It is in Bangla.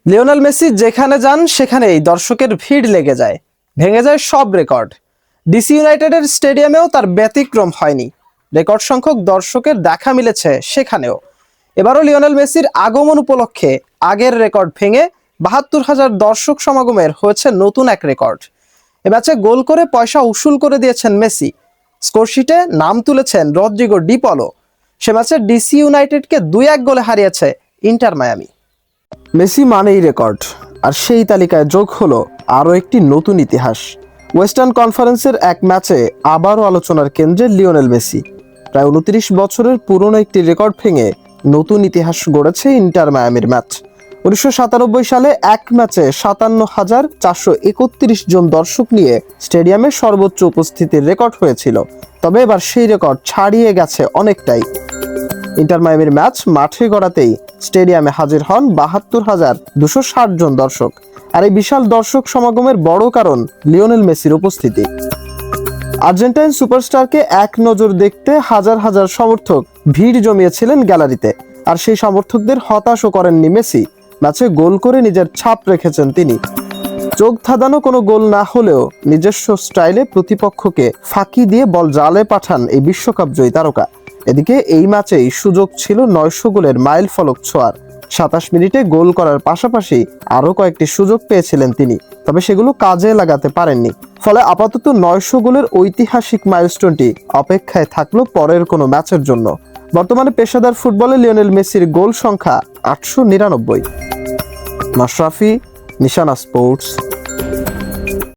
লিওনেল মেসি যেখানে যান সেখানেই দর্শকের ভিড় লেগে যায়, ভেঙে যায় সব রেকর্ড। ডিসি ইউনাইটেডের স্টেডিয়ামেও তার ব্যতিক্রম হয়নি। রেকর্ড সংখ্যক দর্শকের দেখা মিলেছে সেখানেও। এবারও লিওনেল মেসির আগমন উপলক্ষে আগের রেকর্ড ভেঙে ৭২,০০০ দর্শক সমাগমের হয়েছে নতুন এক রেকর্ড। এ ম্যাচে গোল করে পয়সা উসুল করে দিয়েছেন মেসি। স্কোরশিটে নাম তুলেছেন রদ্রিগো ডি পলো। সে ম্যাচে ডিসি ইউনাইটেডকে ২-১ গোলে হারিয়েছে ইন্টার মায়ামি। মেসি মানেই রেকর্ড, আর সেই তালিকায় যোগ হলো আরও একটি নতুন ইতিহাস। ওয়েস্টার্ন কনফারেন্সের এক ম্যাচে আবারও আলোচনার কেন্দ্রে লিওনেল মেসি। প্রায় ২৯ বছরের পুরনো একটি রেকর্ড ভেঙে নতুন ইতিহাস গড়েছে ইন্টার মায়ামির ম্যাচ। ১৯৯৭ সালে এক ম্যাচে ৫৭,৪৩১ জন দর্শক নিয়ে স্টেডিয়ামে সর্বোচ্চ উপস্থিতির রেকর্ড হয়েছিল। তবে এবার সেই রেকর্ড ছাড়িয়ে গেছে অনেকটাই। ইন্টার মায়ামির ম্যাচ মাঠে গড়াতেই স্টেডিয়ামে হাজির হন ৭২,২৬০ জন দর্শক। আর এই বিশাল দর্শক সমাগমের বড় কারণ লিওনেল মেসির উপস্থিতি। আর্জেন্টাইন সুপারস্টারকে এক নজর দেখতে হাজার হাজার সমর্থক ভিড় জমিয়েছিলেন গ্যালারিতে। আর সেই সমর্থকদের হতাশও করেননি মেসি। ম্যাচে গোল করে নিজের ছাপ রেখেছেন তিনি। চোখ ধাঁধানো কোনো গোল না হলেও নিজস্ব স্টাইলে প্রতিপক্ষকে ফাঁকি দিয়ে বল জালে পাঠান এই বিশ্বকাপ জয়ী তারকা। এদিকে এই ম্যাচেই সুযোগ ছিল ৯০০ গোলের মাইল ফলক ছোঁয়ার। ২৭ মিনিটে গোল করার পাশাপাশি আরও কয়েকটি সুযোগ পেয়েছিলেন তিনি, তবে সেগুলো কাজে লাগাতে পারেননি। ফলে আপাতত ৯০০ গোলের ঐতিহাসিক মাইলস্টোনটি অপেক্ষায় থাকলো পরের কোনো ম্যাচের জন্য। বর্তমানে পেশাদার ফুটবলে লিওনেল মেসির গোল সংখ্যা ৮৯৯। মাশরাফি, নিশানা স্পোর্টস।